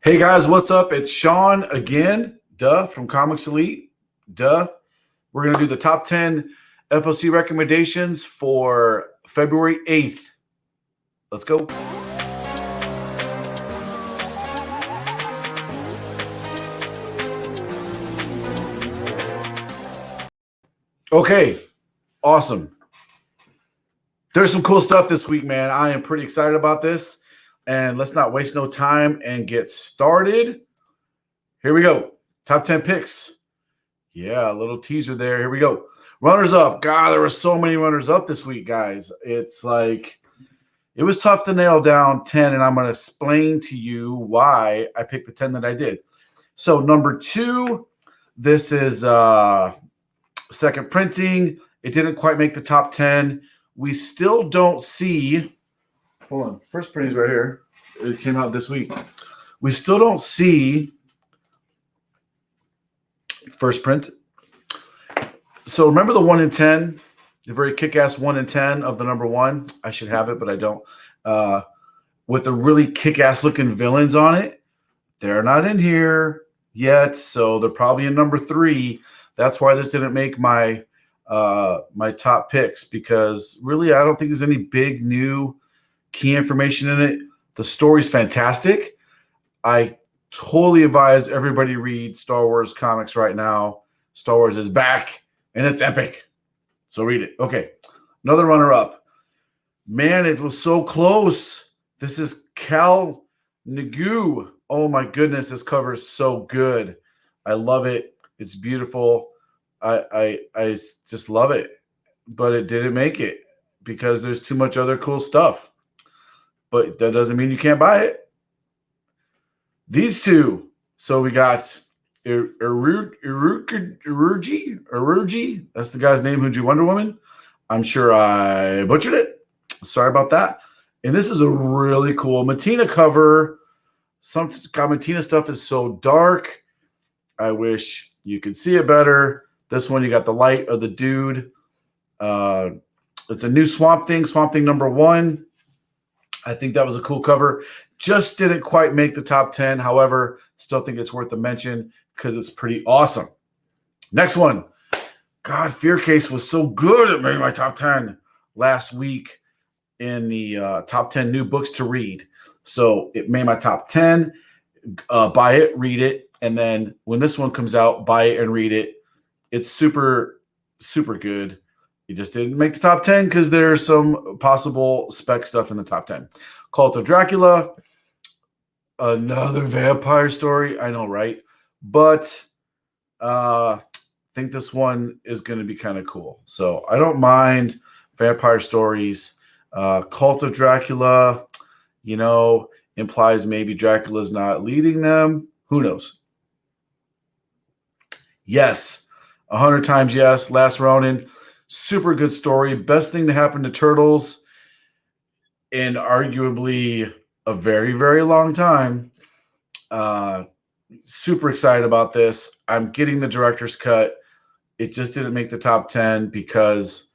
Hey guys, what's up? It's Sean again, from Comics Elite. We're going to do the top 10 FOC recommendations for February 8th. Let's go. Okay, awesome. There's some cool stuff this week, man. I am pretty excited about this. And let's not waste no time and get started. Here we go. Top 10 picks. Yeah, a little teaser there. Here we go. Runners up. God, there were so many runners up this week, guys. It's like, it was tough to nail down 10, and I'm going to explain to you why I picked the 10 that I did. So number 2, this is second printing. It didn't quite make the top 10. We still don't see... Hold on. First printing is right here. It came out this week. We still don't see first print. So remember the 1 in 10, the very kick-ass 1 in 10 of the number 1. I should have it, but I don't. With the really kick-ass looking villains on it. They're not in here yet, so they're probably in number 3. That's why this didn't make my my top picks, because really I don't think there's any big new key information in it. The story's fantastic. I totally advise everybody read Star Wars comics right now. Star Wars is back, and it's epic. So read it. Okay, another runner-up. Man, it was so close. This is Cal Nagu. Oh my goodness, this cover is so good. I love it. It's beautiful. I just love it. But it didn't make it because there's too much other cool stuff. But that doesn't mean you can't buy it. These two. So we got Iruji. That's the guy's name who drew Wonder Woman. I'm sure I butchered it. Sorry about that. And this is a really cool Mattina cover. Some Mattina stuff is so dark. I wish you could see it better. This one, you got the light of the dude. It's a new Swamp Thing number 1. I think that was a cool cover. Just didn't quite make the top 10. However, still think it's worth a mention because it's pretty awesome. Next one. God, Fear Case was so good. It made my top 10 last week in the top 10 new books to read. So it made my top 10. Buy it, read it. And then when this one comes out, buy it and read it. It's super, super good. It just didn't make the top 10 because there's some possible spec stuff in the top 10. Cult of Dracula, another vampire story. I know, right? But I think this one is going to be kind of cool. So I don't mind vampire stories. Cult of Dracula, implies maybe Dracula's not leading them. Who knows? Yes. 100 times yes. Last Ronin. Super good story. Best thing to happen to Turtles in arguably a very, very long time. Super excited about this. I'm getting the director's cut. It just didn't make the top 10 because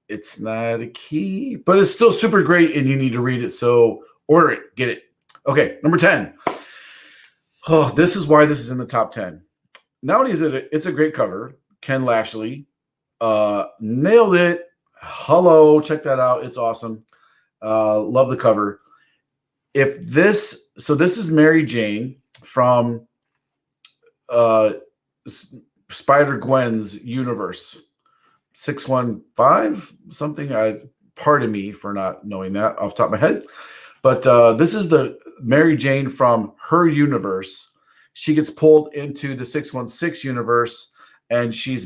it's not a key, but it's still super great and you need to read it. So order it, get it. Okay, number 10. Oh, this is why this is in the top 10. Not only is it's a great cover, Ken Lashley. Nailed it. Hello, check that out. It's awesome. Love the cover. This is Mary Jane from Spider-Gwen's universe. 615 something. Pardon me for not knowing that off the top of my head. But this is the Mary Jane from her universe. She gets pulled into the 616 universe, and she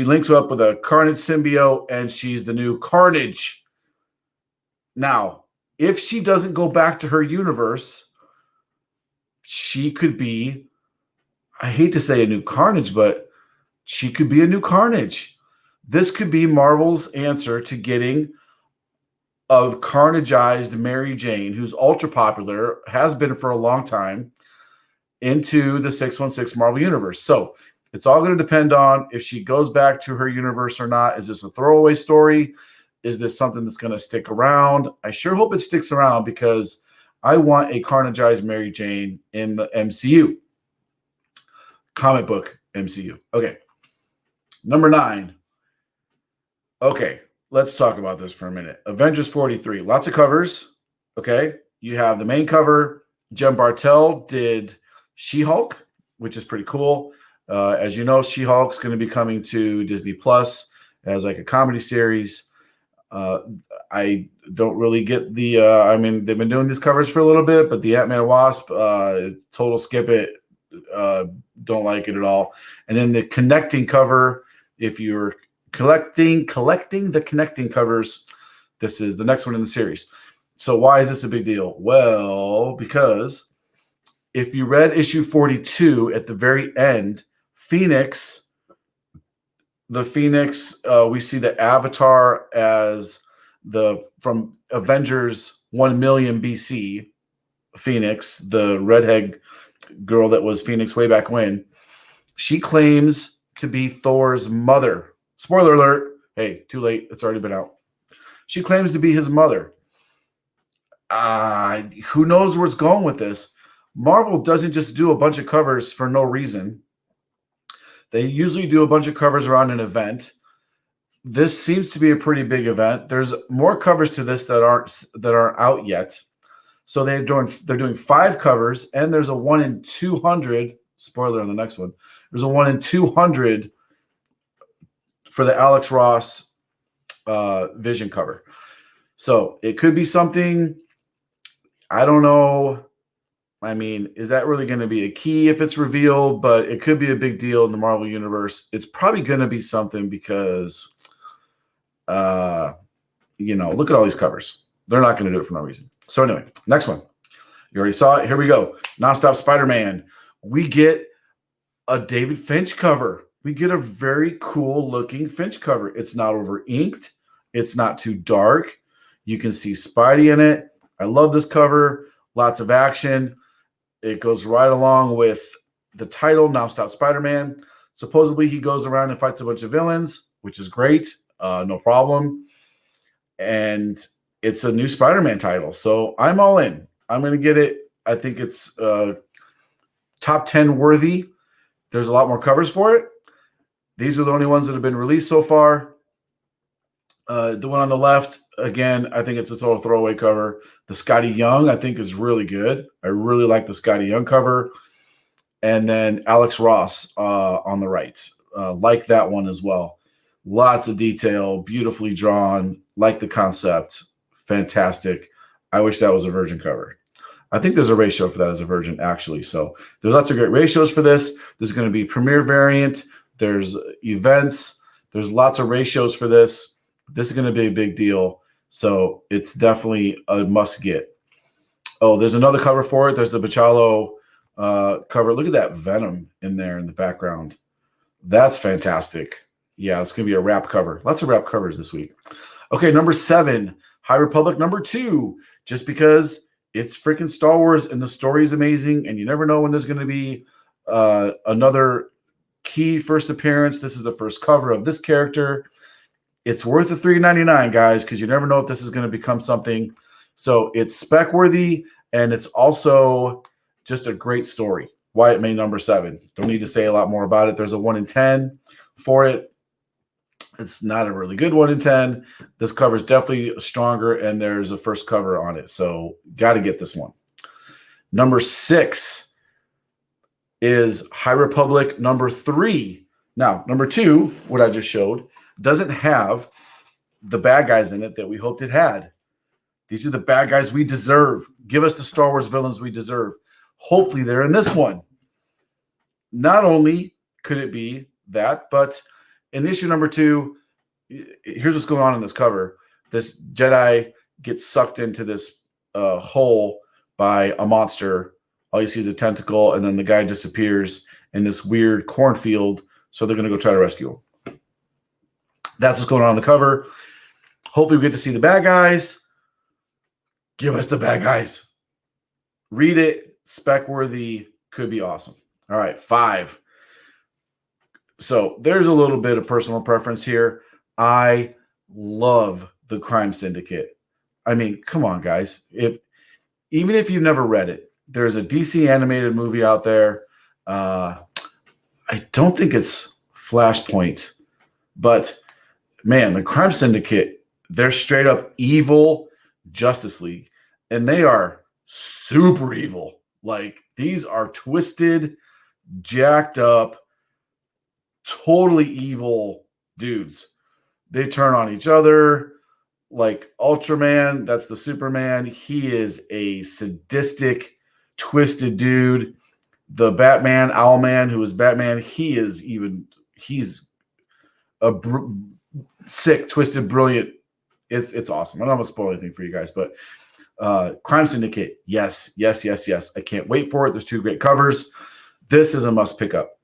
links up with a Carnage symbiote, and she's the new Carnage. Now, if she doesn't go back to her universe, she could be, I hate to say a new Carnage, but she could be a new Carnage. This could be Marvel's answer to getting a Carnageized Mary Jane, who's ultra popular, has been for a long time, into the 616 Marvel Universe. So it's all going to depend on if she goes back to her universe or not. Is this a throwaway story? Is this something that's going to stick around? I sure hope it sticks around because I want a carnageized Mary Jane in the MCU. Comic book MCU. Okay. Number 9. Okay, let's talk about this for a minute. Avengers 43. Lots of covers. Okay. You have the main cover. Jem Bartel did She-Hulk, which is pretty cool. As you know, She-Hulk's going to be coming to Disney Plus as like a comedy series. I don't really get the I mean, they've been doing these covers for a little bit, but the Ant-Man Wasp, total skip it. Don't like it at all. And then the connecting cover, if you're collecting the connecting covers, this is the next one in the series. So why is this a big deal? Well, because if you read issue 42 at the very end, Phoenix, we see the Avatar as from Avengers 1 million BC, Phoenix, the redhead girl that was Phoenix way back when. She claims to be Thor's mother. Spoiler alert. Hey, too late. It's already been out. She claims to be his mother. Who knows where it's going with this? Marvel doesn't just do a bunch of covers for no reason. They usually do a bunch of covers around an event. This seems to be a pretty big event. There's more covers to this that aren't out yet. So they're doing 5 covers, and there's a 1 in 200. Spoiler on the next one. There's a 1 in 200 for the Alex Ross Vision cover. So it could be something. I don't know. I mean, is that really going to be a key if it's revealed? But it could be a big deal in the Marvel Universe. It's probably going to be something because, look at all these covers. They're not going to do it for no reason. So anyway, next one. You already saw it. Here we go. Nonstop Spider-Man. We get a David Finch cover. We get a very cool looking Finch cover. It's not over inked. It's not too dark. You can see Spidey in it. I love this cover. Lots of action. It goes right along with the title, Nonstop Spider-Man. Supposedly he goes around and fights a bunch of villains, which is great. No problem. And it's a new Spider-Man title. So I'm all in. I'm going to get it. I think it's top 10 worthy. There's a lot more covers for it. These are the only ones that have been released so far. The one on the left, again, I think it's a total throwaway cover. The Scotty Young, I think, is really good. I really like the Scotty Young cover. And then Alex Ross on the right. Like that one as well. Lots of detail, beautifully drawn. Like the concept. Fantastic. I wish that was a Virgin cover. I think there's a ratio for that as a Virgin, actually. So there's lots of great ratios for this. There's going to be premiere variant. There's events. There's lots of ratios for this. This is going to be a big deal. So it's definitely a must get. Oh, there's another cover for it. There's the Bachalo cover. Look at that Venom in there in the background. That's fantastic. Yeah, it's going to be a wrap cover. Lots of wrap covers this week. Okay, number 7, High Republic number 2. Just because it's freaking Star Wars and the story is amazing and you never know when there's going to be another key first appearance. This is the first cover of this character. It's worth the $3.99, guys, because you never know if this is going to become something. So it's spec worthy, and it's also just a great story. Why it made number 7. Don't need to say a lot more about it. There's a 1 in 10 for it. It's not a really good 1 in 10. This cover is definitely stronger, and there's a first cover on it. So got to get this one. Number 6 is High Republic number 3. Now, number 2, what I just showed, doesn't have the bad guys in it that we hoped it had. These are the bad guys we deserve. Give us the Star Wars villains we deserve. Hopefully they're in this one. Not only could it be that, but in issue number 2, here's what's going on in this cover. This Jedi gets sucked into this hole by a monster. All you see is a tentacle, and then the guy disappears in this weird cornfield, so they're going to go try to rescue him. That's what's going on the cover. Hopefully we get to see the bad guys. Give us the bad guys. Read it. Spec worthy. Could be awesome. All right, 5. So there's a little bit of personal preference here. I love the Crime Syndicate. I mean, come on, guys. even if you've never read it, there's a DC animated movie out there. I don't think it's Flashpoint, but man, the Crime Syndicate, they're straight up evil Justice League, and they are super evil. Like, these are twisted, jacked up, totally evil dudes. They turn on each other. Like Ultraman, that's the Superman. He is a sadistic, twisted dude. The Batman, Owlman, who is Batman, he's a sick, twisted, brilliant. It's awesome. I don't want to spoil anything for you guys, but Crime Syndicate, yes. I can't wait for it. There's 2 great covers. This is a must pick up.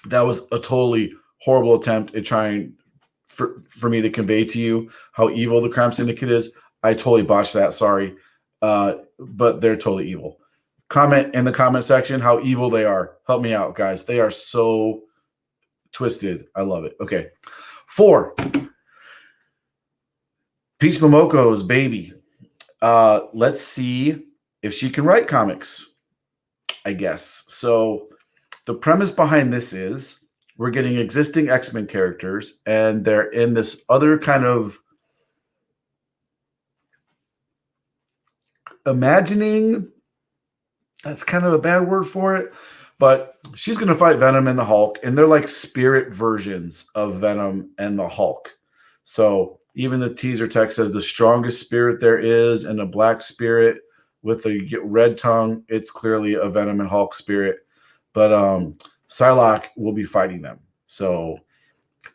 That was a totally horrible attempt at trying for me to convey to you how evil the Crime Syndicate is. I totally botched that. Sorry. But they're totally evil. Comment in the comment section how evil they are. Help me out, guys. They are so twisted. I love it. Okay. 4. Peach Momoko's baby. Let's see if she can write comics, I guess. So the premise behind this is we're getting existing X-Men characters, and they're in this other kind of imagining. That's kind of a bad word for it, but she's going to fight Venom and the Hulk, and they're like spirit versions of Venom and the Hulk. So even the teaser text says the strongest spirit there is, and a black spirit with a red tongue. It's clearly a Venom and Hulk spirit, but Psylocke will be fighting them. So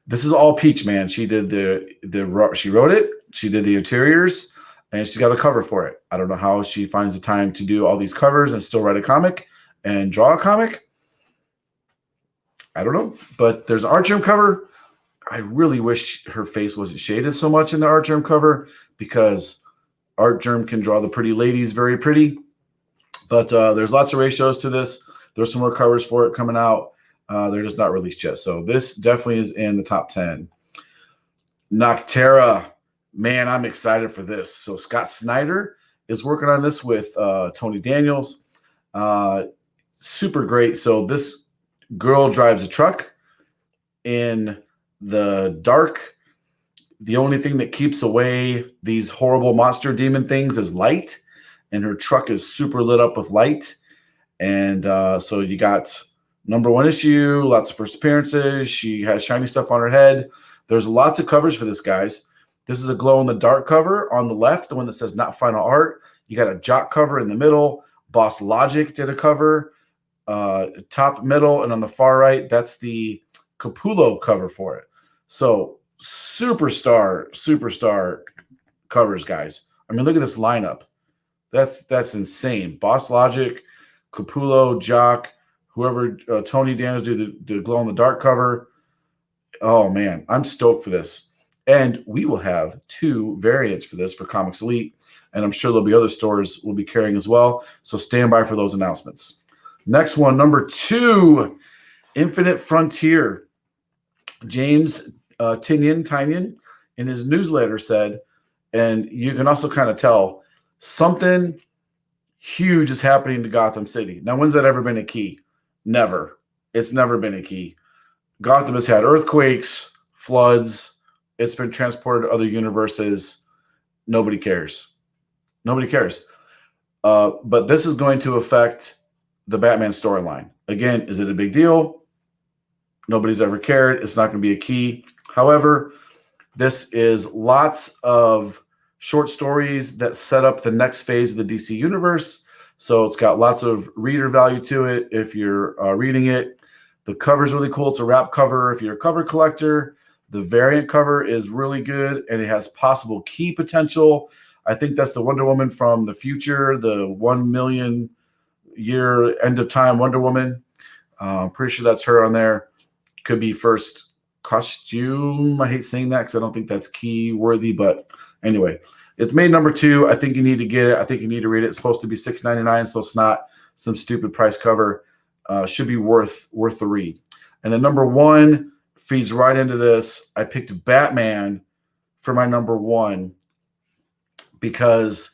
this is all Peach, man. She did she wrote it, she did the interiors, and she's got a cover for it. I don't know how she finds the time to do all these covers and still write a comic and draw a comic. I don't know, but there's an Artgerm cover. I really wish her face wasn't shaded so much in the Artgerm cover, because Artgerm can draw the pretty ladies very pretty. But there's lots of ratios to this. There's some more covers for it coming out. They're just not released yet. So this definitely is in the top 10. Nocterra. Man, I'm excited for this. So Scott Snyder is working on this with Tony Daniels. Super great. So this girl drives a truck in the dark. The only thing that keeps away these horrible monster demon things is light, and her truck is super lit up with light. And so you got #1 issue, lots of first appearances. She has shiny stuff on her head. There's lots of covers for this, guys. This is a glow-in-the-dark cover on the left, the one that says not final art. You got a Jock cover in the middle. Boss Logic did a cover, top, middle, and on the far right, that's the Capullo cover for it. So superstar covers, guys. I mean, look at this lineup. That's insane. Boss Logic, Capullo, Jock, whoever, Tony Daniels do the glow-in-the-dark cover. Oh, man, I'm stoked for this. And we will have 2 variants for this for Comics Elite, and I'm sure there'll be other stores will be carrying as well. So stand by for those announcements. Next one, #2, Infinite Frontier. James Tynion in his newsletter said, and you can also kind of tell, something huge is happening to Gotham City. Now, when's that ever been a key? Never. It's never been a key. Gotham has had earthquakes, floods. It's been transported to other universes. Nobody cares. Nobody cares. But this is going to affect the Batman storyline. Again, is it a big deal? Nobody's ever cared. It's not going to be a key. However, this is lots of short stories that set up the next phase of the DC universe. So it's got lots of reader value to it if you're reading it. The cover's really cool. It's a wrap cover if you're a cover collector. The variant cover is really good, and it has possible key potential. I think that's the Wonder Woman from the future, the 1 million year end of time Wonder Woman. I'm pretty sure that's her on there. Could be first costume. I hate saying that because I don't think that's key worthy, but anyway, it's made #2. I think you need to get it. I think you need to read it. It's supposed to be $6.99, so it's not some stupid price cover. Should be worth the read. And then #1 feeds right into this. I picked Batman for my #1 because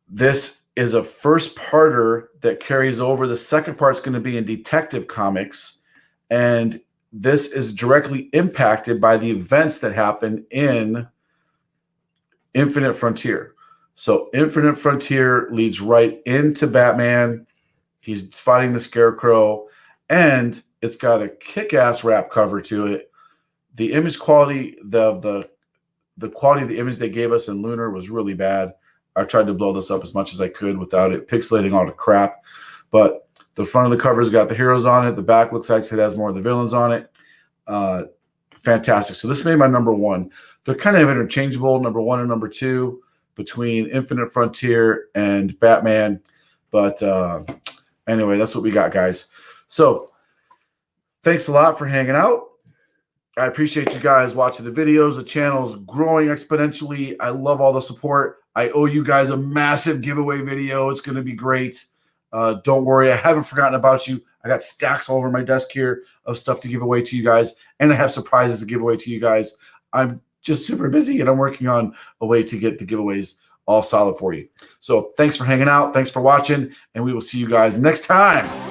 This is a first parter that carries over. The second part's going to be in Detective Comics, and this is directly impacted by the events that happen in Infinite Frontier. So Infinite Frontier leads right into Batman. He's fighting the Scarecrow, and it's got a kick-ass wrap cover to it. The image quality, the quality of the image they gave us in Lunar was really bad. I tried to blow this up as much as I could without it pixelating all the crap. But the front of the cover's got the heroes on it. The back looks like it has more of the villains on it. Fantastic. So this made my number one. They're kind of interchangeable, number one and number two, between Infinite Frontier and Batman. But anyway, that's what we got, guys. So thanks a lot for hanging out. I appreciate you guys watching the videos. The channel's growing exponentially. I love all the support. I owe you guys a massive giveaway video. It's going to be great. Don't worry. I haven't forgotten about you. I got stacks all over my desk here of stuff to give away to you guys, and I have surprises to give away to you guys. I'm just super busy, and I'm working on a way to get the giveaways all solid for you. So thanks for hanging out. Thanks for watching, and we will see you guys next time.